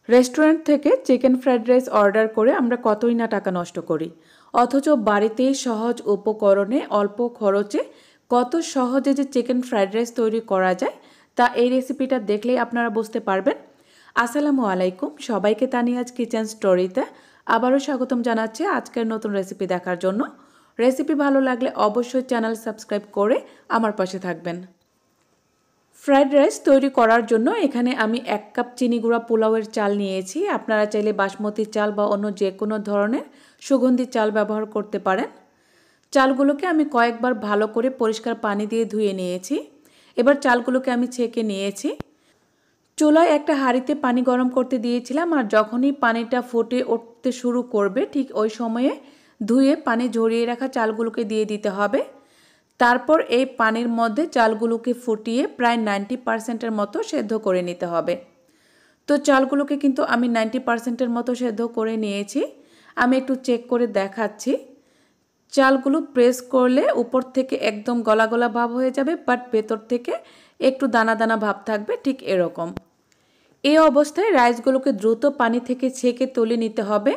Restaurant থেকে chicken fried rice order করে আমরা কতই না টাকা নষ্ট করি, অথচ বাড়িতেই সহজ উপকরণে অল্প খরচে কত সহজে যে চিকেন ফ্রাইড রাইস তৈরি করা যায় তা এই রেসিপিটা দেখলেই আপনারা বুঝতে পারবেন। আসসালামু আলাইকুম, সবাইকে তানিয়াজ কিচেন স্টোরিতে আবারও স্বাগতম জানাচ্ছি আজকের নতুন রেসিপি দেখার জন্য। রেসিপি ভালো লাগলে অবশ্যই চ্যানেল সাবস্ক্রাইব করে আমার পাশে থাকবেন। ফ্রাইড রাইস তৈরি করার জন্য এখানে আমি 1 কাপ চিনি গুঁড়া পোলাওয়ের চাল নিয়েছি। আপনারা চাইলে বাসমতি চাল বা অন্য যে কোনো ধরনের সুগন্ধি চাল ব্যবহার করতে পারেন। চালগুলোকে আমি কয়েকবার ভালো করে পরিষ্কার পানি দিয়ে ধুয়ে নিয়েছি। এবার চালগুলোকে আমি ছেঁকে নিয়েছি। চুলায় একটা হাঁড়িতে পানি গরম করতে দিয়েছিলাম, আর যখনই পানিটা ফুটে উঠতে শুরু করবে ঠিক ওই সময়ে ধুয়ে পানি ঝরিয়ে রাখা চালগুলোকে দিয়ে দিতে হবে। তারপর এই পানির মধ্যে চালগুলোকে ফুটিয়ে প্রায় 90%-এর মতো সেদ্ধ করে নিতে হবে। তো চালগুলোকে কিন্তু আমি 90%-এর মতো সেদ্ধ করে নিয়েছি। আমি একটু চেক করে দেখাচ্ছি। চালগুলো প্রেস করলে উপর থেকে একদম গলা গলা ভাব হয়ে যাবে, বাট ভেতর থেকে একটু দানা দানা ভাব থাকবে, ঠিক এরকম। এই অবস্থায় রাইসগুলোকে দ্রুত পানি থেকে ছেঁকে তুলে নিতে হবে।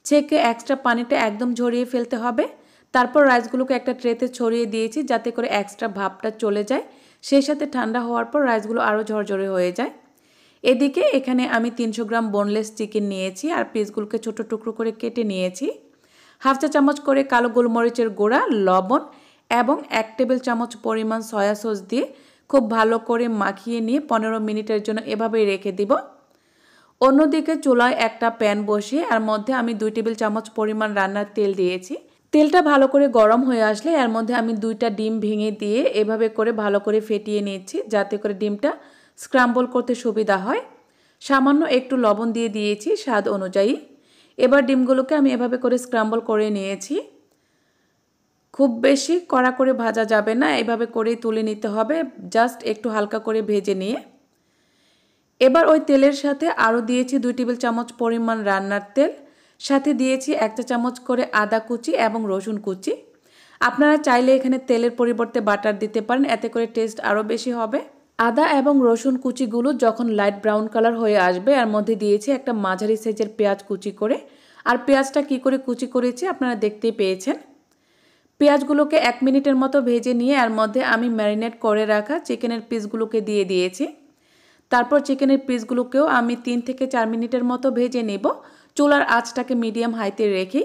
ছেঁকে এক্সট্রা পানিটা একদম ঝরিয়ে ফেলতে হবে। তারপর রাইসগুলোকে একটা ট্রেতে ছড়িয়ে দিয়েছি যাতে করে এক্সট্রা ভাবটা চলে যায়। সেই সাথে ঠান্ডা হওয়ার পর রাইসগুলো আরও ঝরঝরে হয়ে যায়। এদিকে এখানে আমি 300 গ্রাম বোনলেস চিকেন নিয়েছি, আর পিসগুলোকে ছোট টুকরো করে কেটে নিয়েছি। হাফ চা চামচ করে কালো গোলমরিচের গুঁড়া, লবণ এবং 1 টেবিল চামচ পরিমাণ সয়া সস দিয়ে খুব ভালো করে মাখিয়ে নিয়ে 15 মিনিটের জন্য এভাবেই রেখে দিব। অন্যদিকে চুলায় একটা প্যান বসিয়ে এর মধ্যে আমি 2 টেবিল চামচ পরিমাণ রান্নার তেল দিয়েছি। তেলটা ভালো করে গরম হয়ে আসলে এর মধ্যে আমি 2টা ডিম ভেঙে দিয়ে এভাবে করে ভালো করে ফেটিয়ে নিচ্ছি যাতে করে ডিমটা স্ক্রাম্বল করতে সুবিধা হয়। সামান্য একটু লবণ দিয়ে দিয়েছি স্বাদ অনুযায়ী। এবার ডিমগুলোকে আমি এভাবে করে স্ক্রাম্বল করে নিয়েছি। খুব বেশি কড়া করে ভাজা যাবে না, এভাবে করেই তুলে নিতে হবে, জাস্ট একটু হালকা করে ভেজে নিয়ে। এবার ওই তেলের সাথে আরও দিয়েছি 2 টেবিল চামচ পরিমাণ রান্নার তেল, সাথে দিয়েছি 1 চা চামচ করে আদা কুচি এবং রসুন কুচি। আপনারা চাইলে এখানে তেলের পরিবর্তে বাটার দিতে পারেন, এতে করে টেস্ট আরও বেশি হবে। আদা এবং রসুন কুচিগুলো যখন লাইট ব্রাউন কালার হয়ে আসবে এর মধ্যে দিয়েছি একটা মাঝারি সাইজের পেঁয়াজ কুচি করে। আর পেঁয়াজটা কি করে কুচি করেছি আপনারা দেখতেই পেয়েছেন। পেঁয়াজগুলোকে 1 মিনিটের মতো ভেজে নিয়ে এর মধ্যে আমি ম্যারিনেট করে রাখা চিকেনের পিসগুলোকে দিয়ে দিয়েছি। তারপর চিকেনের পিসগুলোকেও আমি 3 থেকে 4 মিনিটের মতো ভেজে নেব, চুলার আঁচটাকে মিডিয়াম হাইতে রেখে।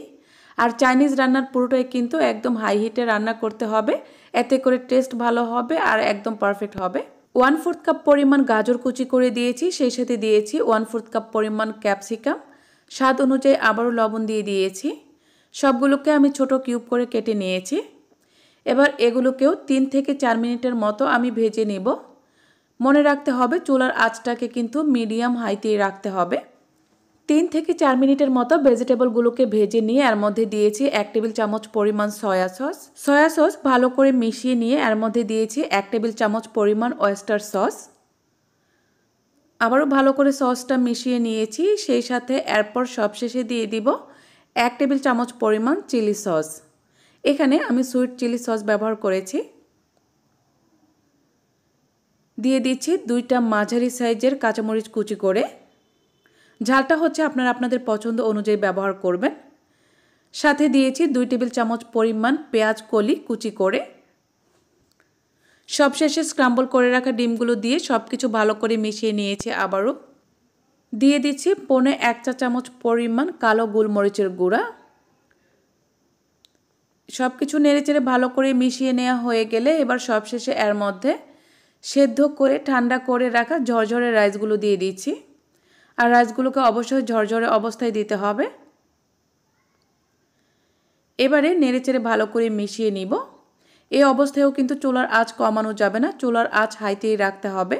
আর চাইনিজ রান্নার পুরোটাই কিন্তু একদম হাই হিটে রান্না করতে হবে, এতে করে টেস্ট ভালো হবে আর একদম পারফেক্ট হবে। 1/4 কাপ পরিমাণ গাজর কুচি করে দিয়েছি, সেই সাথে দিয়েছি 1/4 কাপ পরিমাণ ক্যাপসিকাম। স্বাদ অনুযায়ী আবারও লবণ দিয়ে দিয়েছি। সবগুলোকে আমি ছোট কিউব করে কেটে নিয়েছি। এবার এগুলোকেও 3 থেকে 4 মিনিটের মতো আমি ভেজে নেব। মনে রাখতে হবে চুলার আঁচটাকে কিন্তু মিডিয়াম হাইতেই রাখতে হবে। 3 থেকে 4 মিনিটের মতো ভেজিটেবলগুলোকে ভেজে নিয়ে এর মধ্যে দিয়েছি 1 টেবিল চামচ পরিমাণ সয়া সস। সয়া সস ভালো করে মিশিয়ে নিয়ে এর মধ্যে দিয়েছি 1 টেবিল চামচ পরিমাণ ওয়েস্টার সস। আবারও ভালো করে সসটা মিশিয়ে নিয়েছি, সেই সাথে এরপর সবশেষে দিয়ে দিব 1 টেবিল চামচ পরিমাণ চিলি সস। এখানে আমি সুইট চিলি সস ব্যবহার করেছি। দিয়ে দিচ্ছি 2টা মাঝারি সাইজের কাঁচামরিচ কুচি করে। ঝালটা হচ্ছে আপনারা আপনাদের পছন্দ অনুযায়ী ব্যবহার করবেন। সাথে দিয়েছি 2 টেবিল চামচ পরিমাণ পেঁয়াজ কলি কুচি করে। সবশেষে স্ক্রাম্বল করে রাখা ডিমগুলো দিয়ে সব কিছু ভালো করে মিশিয়ে নিয়েছি। আবারও দিয়ে দিচ্ছি 1 চা চামচ পরিমাণ কালো গোলমরিচের গুঁড়া। সব কিছু নেড়েচেড়ে ভালো করে মিশিয়ে নেওয়া হয়ে গেলে এবার সবশেষে এর মধ্যে সেদ্ধ করে ঠান্ডা করে রাখা ঝরঝরে রাইসগুলো দিয়ে দিচ্ছি। আর রাইসগুলোকে অবশ্যই ঝরঝরে অবস্থায় দিতে হবে। এবারে নেড়েচেড়ে ভালো করে মিশিয়ে নিব। এই অবস্থায়ও কিন্তু চুলার আঁচ কমানো যাবে না, চুলার আঁচ হাইতেই রাখতে হবে।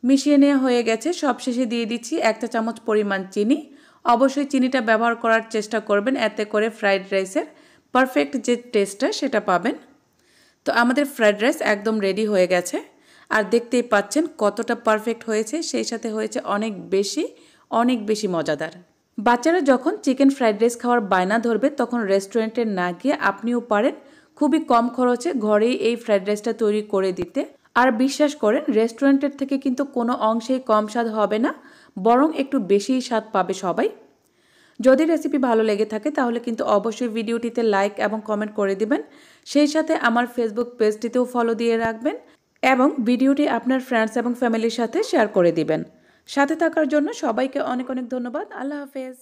মিশিয়ে নেওয়া হয়ে গেছে। সবশেষে দিয়ে দিচ্ছি 1 চা চামচ পরিমাণ চিনি। অবশ্যই চিনিটা ব্যবহার করার চেষ্টা করবেন, এতে করে ফ্রাইড রাইসের পারফেক্ট যে টেস্টটা সেটা পাবেন। তো আমাদের ফ্রাইড রাইস একদম রেডি হয়ে গেছে, আর দেখতেই পাচ্ছেন কতটা পারফেক্ট হয়েছে, সেই সাথে হয়েছে অনেক বেশি মজাদার। বাচ্চারা যখন চিকেন ফ্রাইড রাইস খাওয়ার বায়না ধরবে তখন রেস্টুরেন্টে না গিয়ে আপনিও পারেন খুবই কম খরচে ঘরেই এই ফ্রাইড রাইসটা তৈরি করে দিতে। আর বিশ্বাস করেন রেস্টুরেন্টের থেকে কিন্তু কোনো অংশেই কম স্বাদ হবে না, বরং একটু বেশিই স্বাদ পাবে সবাই। যদি রেসিপি ভালো লেগে থাকে তাহলে কিন্তু অবশ্যই ভিডিওটিতে লাইক এবং কমেন্ট করে দিবেন। সেই সাথে আমার ফেসবুক পেজটিতেও ফলো দিয়ে রাখবেন এবং ভিডিওটি আপনার ফ্রেন্ডস এবং ফ্যামিলির সাথে শেয়ার করে দিবেন। সাথে থাকার জন্য সবাইকে অনেক অনেক ধন্যবাদ। আল্লাহ হাফেজ।